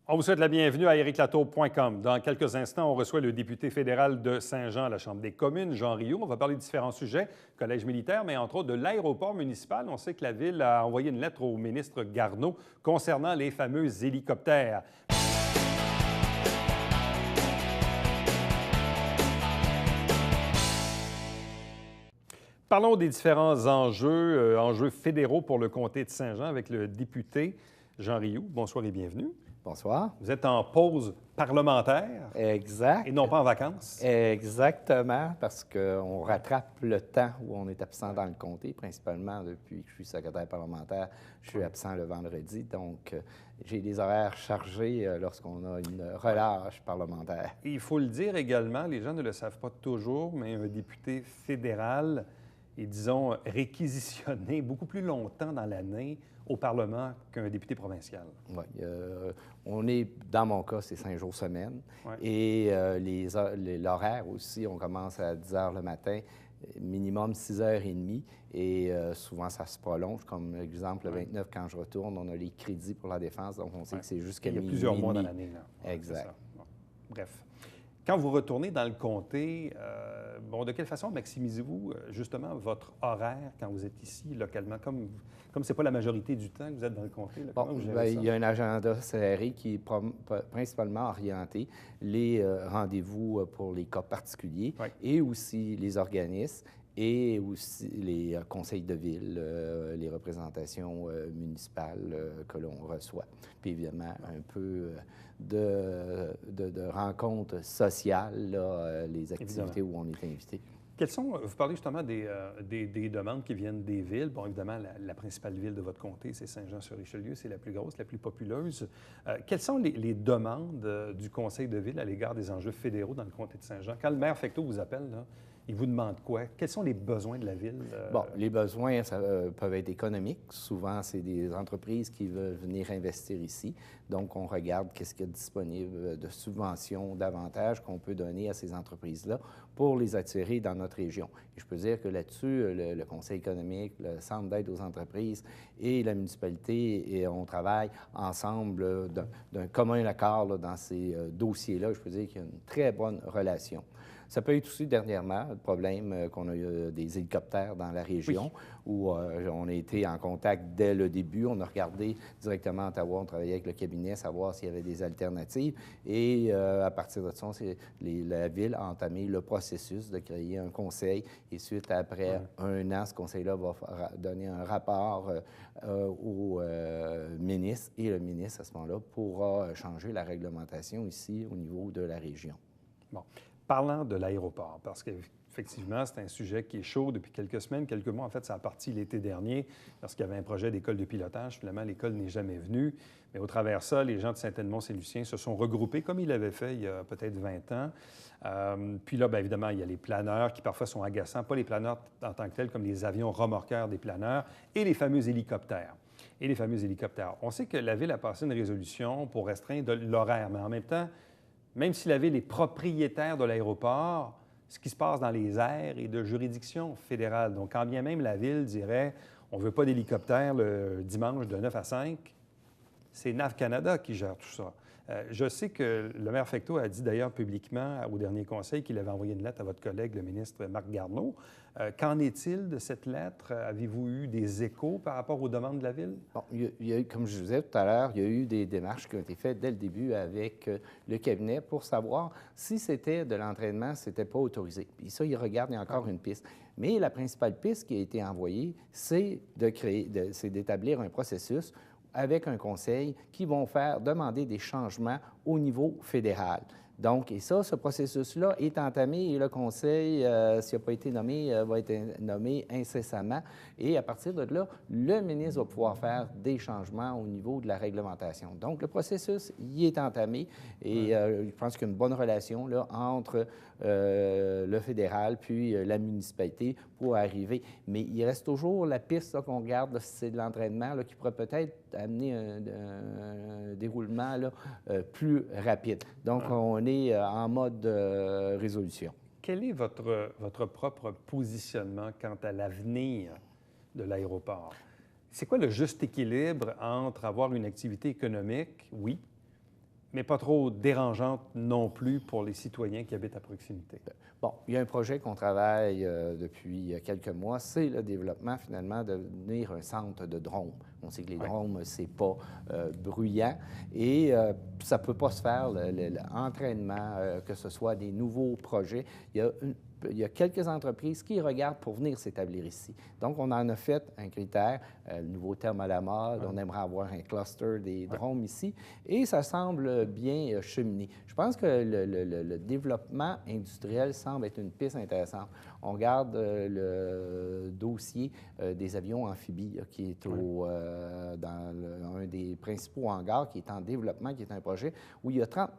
On vous souhaite la bienvenue à ericlatour.com. Dans quelques instants, on reçoit le député fédéral de Saint-Jean à la Chambre des communes, Jean Rioux. On va parler de différents sujets, collège militaire, mais entre autres de l'aéroport municipal. On sait que la Ville a envoyé une lettre au ministre Garneau concernant les fameux hélicoptères. Parlons des différents enjeux fédéraux pour le comté de Saint-Jean avec le député Jean Rioux. Bonsoir et bienvenue. Bonsoir. Vous êtes en pause parlementaire. Exact. Et non pas en vacances. Exactement, parce qu'on rattrape le temps où on est absent dans le comté, principalement depuis que je suis secrétaire parlementaire. Je suis absent le vendredi, donc j'ai des horaires chargés lorsqu'on a une relâche parlementaire. Et il faut le dire également, les gens ne le savent pas toujours, mais un député fédéral est, disons, réquisitionné beaucoup plus longtemps dans l'année au Parlement qu'un député provincial. Oui. On est, dans mon cas, c'est 5 jours semaine. Ouais. Et l'horaire aussi, on commence à 10 heures le matin, minimum 6h30. Et souvent, ça se prolonge. Comme exemple, le 29, quand je retourne, on a les crédits pour la défense. Donc, on sait que c'est jusqu'à minuit. Il y a plusieurs mois dans l'année. Exact. Bon. Bref. Quand vous retournez dans le comté, de quelle façon maximisez-vous justement votre horaire quand vous êtes ici localement? Comme ce n'est pas la majorité du temps que vous êtes dans le comté, là, comment vous gérez ça? Il y a un agenda serré qui est principalement orienté les rendez-vous pour les cas particuliers et aussi les organismes et aussi les conseils de ville, les représentations municipales que l'on reçoit. Puis évidemment, un peu de rencontres sociales, là, les activités où on est invité. Quelles sont, vous parlez justement des demandes qui viennent des villes. Bon, évidemment, la principale ville de votre comté, c'est Saint-Jean-sur-Richelieu, c'est la plus grosse, la plus populeuse. Quelles sont les demandes du conseil de ville à l'égard des enjeux fédéraux dans le comté de Saint-Jean? Quand le maire Fecteau vous appelle, là, il vous demande quoi? Quels sont les besoins de la ville? Bon, les besoins peuvent être économiques. Souvent, c'est des entreprises qui veulent venir investir ici. Donc, on regarde qu'est-ce qu'il y a disponible de subventions, d'avantages qu'on peut donner à ces entreprises-là pour les attirer dans notre région. Et je peux dire que là-dessus, le Conseil économique, le Centre d'aide aux entreprises et la municipalité, et on travaille ensemble d'un commun accord là, dans ces dossiers-là. Je peux dire qu'il y a une très bonne relation. Ça peut être aussi, dernièrement, le problème qu'on a eu des hélicoptères dans la région, où on a été en contact dès le début. On a regardé directement à Ottawa, on travaillait avec le cabinet, savoir s'il y avait des alternatives. Et à partir de ça, la Ville a entamé le processus de créer un conseil. Et suite, après un an, ce conseil-là va donner un rapport au ministre. Et le ministre, à ce moment-là, pourra changer la réglementation ici au niveau de la région. Bon. Parlant de l'aéroport, parce qu'effectivement, c'est un sujet qui est chaud depuis quelques semaines, quelques mois. En fait, ça a parti l'été dernier, lorsqu'il y avait un projet d'école de pilotage. Finalement, l'école n'est jamais venue. Mais au travers de ça, les gens de Saint-Edmond-Saint-Lucien se sont regroupés, comme ils l'avaient fait il y a peut-être 20 ans. Puis là, bien évidemment, il y a les planeurs qui parfois sont agaçants. Pas les planeurs en tant que tels, comme les avions remorqueurs des planeurs, et les fameux hélicoptères. On sait que la Ville a passé une résolution pour restreindre l'horaire, mais en même temps, même si la Ville est propriétaire de l'aéroport, ce qui se passe dans les airs est de juridiction fédérale. Donc, quand bien même la Ville dirait « on ne veut pas d'hélicoptère le dimanche de 9 à 5 », c'est NAV Canada qui gère tout ça. Je sais que le maire Fecteau a dit d'ailleurs publiquement au dernier conseil qu'il avait envoyé une lettre à votre collègue, le ministre Marc Garneau. Qu'en est-il de cette lettre? Avez-vous eu des échos par rapport aux demandes de la Ville? Bon, il y a eu, comme je vous disais tout à l'heure, il y a eu des démarches qui ont été faites dès le début avec le cabinet pour savoir si c'était de l'entraînement, si c'était pas autorisé. Puis ça, il regarde, il y a encore une piste. Mais la principale piste qui a été envoyée, c'est d'établir un processus avec un conseil qui vont demander des changements au niveau fédéral. Donc, et ça, ce processus-là est entamé et le conseil, s'il n'a pas été nommé, va être nommé incessamment. Et à partir de là, le ministre va pouvoir faire des changements au niveau de la réglementation. Donc, le processus y est entamé et je pense qu'il y a une bonne relation là, entre le fédéral puis la municipalité pour arriver. Mais il reste toujours la piste qu'on regarde, c'est de l'entraînement qui pourrait peut-être amener un déroulement là, plus rapide. Donc, on est en mode résolution. Quel est votre propre positionnement quant à l'avenir de l'aéroport? C'est quoi le juste équilibre entre avoir une activité économique, oui, mais pas trop dérangeante non plus pour les citoyens qui habitent à proximité. Bon, il y a un projet qu'on travaille depuis quelques mois, c'est le développement finalement de devenir un centre de drones. On sait que les drones, c'est pas bruyant et ça peut pas se faire, l'entraînement, que ce soit des nouveaux projets. Il y a quelques entreprises qui regardent pour venir s'établir ici. Donc, on en a fait un critère, le nouveau terme à la mode, on aimerait avoir un cluster des drones ici, et ça semble bien cheminer. Je pense que le développement industriel semble être une piste intéressante. On regarde le dossier des avions amphibies, qui est dans un des principaux hangars, qui est en développement, qui est un projet où il y a 30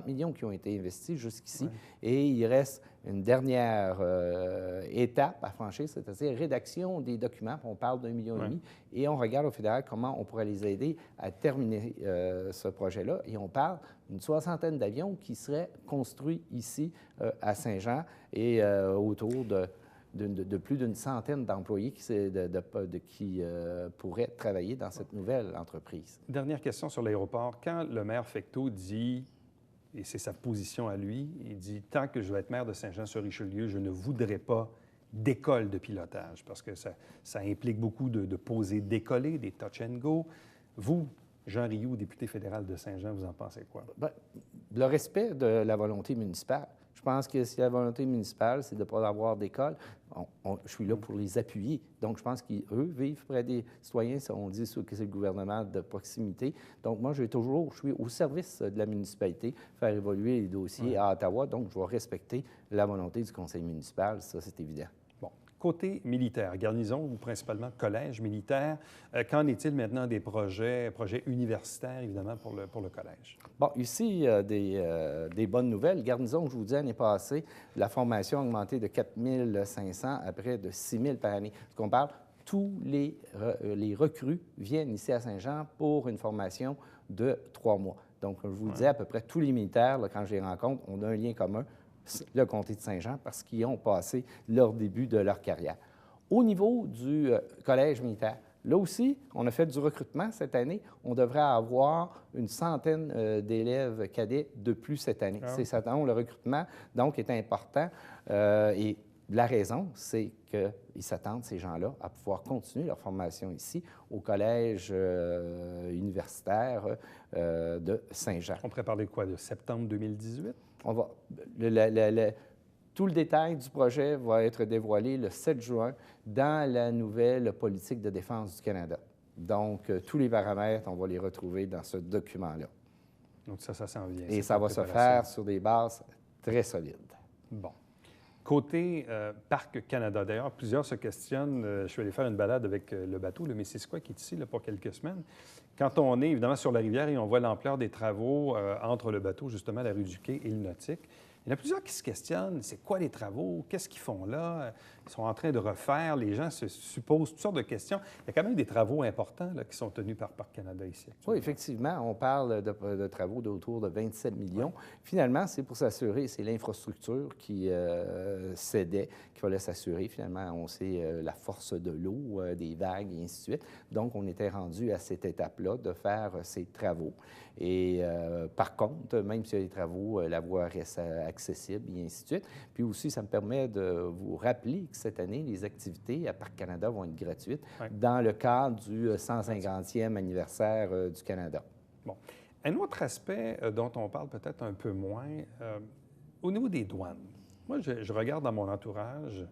millions qui ont été investis jusqu'ici, et il reste une dernière étape à franchir, c'est-à-dire rédaction des documents. On parle d'1,5 million et on regarde au fédéral comment on pourrait les aider à terminer ce projet-là. Et on parle d'une 60aine d'avions qui seraient construits ici à Saint-Jean et autour de plus d'une centaine d'employés qui pourraient travailler dans cette nouvelle entreprise. Dernière question sur l'aéroport. Quand le maire Fecteau dit, et c'est sa position à lui, il dit « Tant que je vais être maire de Saint-Jean-sur-Richelieu, je ne voudrais pas d'école de pilotage, parce que ça implique beaucoup de poser, décoller, des touch and go. » Vous, Jean Rioux, député fédéral de Saint-Jean, vous en pensez quoi? Bien, le respect de la volonté municipale. Je pense que si la volonté municipale, c'est de ne pas avoir d'école, je suis là pour les appuyer. Donc, je pense qu'eux vivent près des citoyens. On dit que c'est le gouvernement de proximité. Donc, moi, je suis au service de la municipalité, faire évoluer les dossiers à Ottawa. Donc, je vais respecter la volonté du conseil municipal. Ça, c'est évident. Bon. Côté militaire, garnison ou principalement collège militaire, qu'en est-il maintenant des projets universitaires, évidemment, pour le collège? Bon, ici, il y a des bonnes nouvelles. Garnison, je vous dis, l'année passée, la formation a augmenté de 4 500 à près de 6 000 par année. Ce qu'on parle, tous les recrues viennent ici à Saint-Jean pour une formation de 3 mois. Donc, je vous le disais, à peu près tous les militaires, là, quand je les rencontre, on a un lien commun, le comté de Saint-Jean, parce qu'ils ont passé leur début de leur carrière. Au niveau du collège militaire, là aussi, on a fait du recrutement cette année. On devrait avoir une centaine d'élèves cadets de plus cette année. C'est ça, le recrutement, donc, est important. Et la raison, c'est qu'ils s'attendent, ces gens-là, à pouvoir continuer leur formation ici au collège universitaire de Saint-Jean. On pourrait parler de quoi, de septembre 2018? Tout le détail du projet va être dévoilé le 7 juin dans la nouvelle politique de défense du Canada. Donc, tous les paramètres, on va les retrouver dans ce document-là. Donc, ça s'en vient. Et ça va se faire sur des bases très solides. Bon. Côté Parc Canada, d'ailleurs, plusieurs se questionnent. Je suis allé faire une balade avec le bateau, le Missisquoi, qui est ici là, pour quelques semaines. Quand on est évidemment sur la rivière et on voit l'ampleur des travaux entre le bateau, justement, la rue du Quai et le Nautique, il y en a plusieurs qui se questionnent. C'est quoi les travaux? Qu'est-ce qu'ils font là? Ils sont en train de refaire. Les gens se supposent toutes sortes de questions. Il y a quand même des travaux importants là, qui sont tenus par Parc Canada ici. Oui, effectivement. On parle de travaux d'autour de 27 millions. Finalement, c'est pour s'assurer, c'est l'infrastructure qui cédait, qu'il fallait s'assurer. Finalement, on sait la force de l'eau, des vagues et ainsi de suite. Donc, on était rendu à cette étape-là de faire ces travaux. Et par contre, même s'il y a des travaux, la voie reste accessible et ainsi de suite. Puis aussi, ça me permet de vous rappeler que cette année, les activités à Parc Canada vont être gratuites dans le cadre du 150e anniversaire du Canada. Bon. Un autre aspect dont on parle peut-être un peu moins, au niveau des douanes. Moi, je regarde dans mon entourage,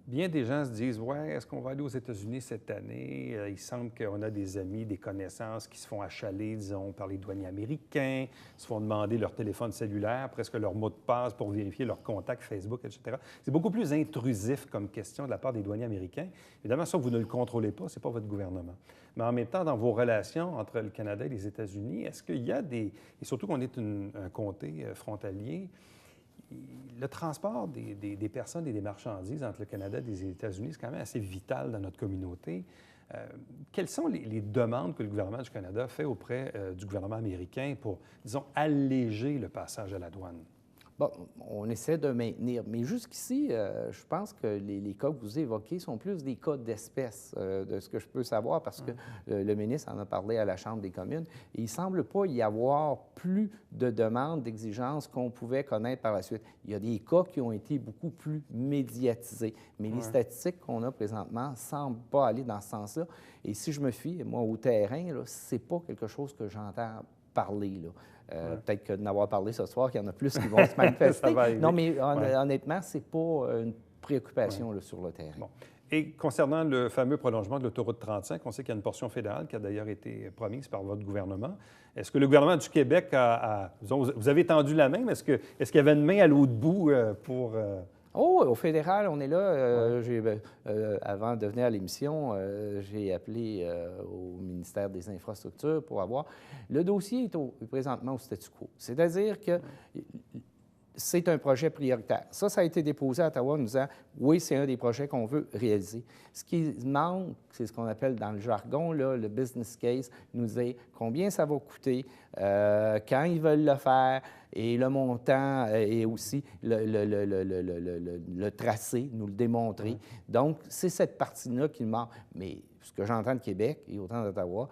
bien des gens se disent « Ouais, est-ce qu'on va aller aux États-Unis cette année? » Il semble qu'on a des amis, des connaissances qui se font achaler, disons, par les douaniers américains, se font demander leur téléphone cellulaire, presque leur mot de passe pour vérifier leurs contacts Facebook, etc. C'est beaucoup plus intrusif comme question de la part des douaniers américains. Évidemment, ça, vous ne le contrôlez pas, ce n'est pas votre gouvernement. Mais en même temps, dans vos relations entre le Canada et les États-Unis, est-ce qu'il y a des... Et surtout qu'on est un comté frontalier, le transport des personnes et des marchandises entre le Canada et les États-Unis, c'est quand même assez vital dans notre communauté. Quelles sont les demandes que le gouvernement du Canada fait auprès du gouvernement américain pour, disons, alléger le passage à la douane? Bon, on essaie de maintenir, mais jusqu'ici, je pense que les cas que vous évoquez sont plus des cas d'espèce, de ce que je peux savoir, parce que le ministre en a parlé à la Chambre des communes, et il ne semble pas y avoir plus de demandes, d'exigences qu'on pouvait connaître par la suite. Il y a des cas qui ont été beaucoup plus médiatisés, mais les statistiques qu'on a présentement ne semblent pas aller dans ce sens-là. Et si je me fie, moi, au terrain, ce n'est pas quelque chose que j'entends parler, là. Peut-être que d'en avoir parlé ce soir, qu'il y en a plus qui vont se manifester. Non, mais honnêtement, ce n'est pas une préoccupation là, sur le terrain. Bon. Et concernant le fameux prolongement de l'autoroute 35, on sait qu'il y a une portion fédérale qui a d'ailleurs été promise par votre gouvernement. Est-ce que le gouvernement du Québec disons, vous avez tendu la main, mais est-ce qu'il y avait une main à l'autre bout pour... Oh, au fédéral, on est là. Avant de venir à l'émission, j'ai appelé au ministère des Infrastructures pour avoir... Le dossier est présentement au statu quo. C'est-à-dire que c'est un projet prioritaire. Ça a été déposé à Ottawa en nous disant, oui, c'est un des projets qu'on veut réaliser. Ce qui manque, c'est ce qu'on appelle dans le jargon, là, le business case, nous dire combien ça va coûter, quand ils veulent le faire, et le montant et aussi le tracé, nous le démontrer. Donc, c'est cette partie-là qui manque. Mais ce que j'entends de Québec et autant d'Ottawa,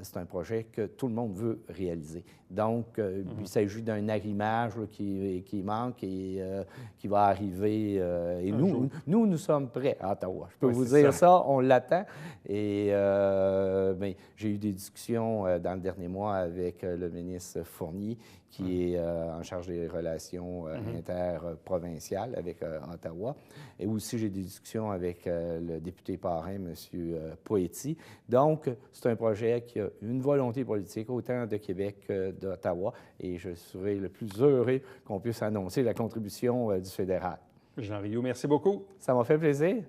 c'est un projet que tout le monde veut réaliser. Donc, il s'agit d'un arrimage là, qui manque et qui va arriver. Et nous sommes prêts à Ottawa. Je peux vous dire ça, on l'attend. Et j'ai eu des discussions dans le dernier mois avec le ministre Fournier, qui est en charge des relations interprovinciales avec Ottawa. Et aussi, j'ai des discussions avec le député parrain, M. Poetti. Donc, c'est un projet qui a une volonté politique, autant de Québec que d'Ottawa. Et je serai le plus heureux qu'on puisse annoncer la contribution du fédéral. Jean Rioux, merci beaucoup. Ça m'a fait plaisir.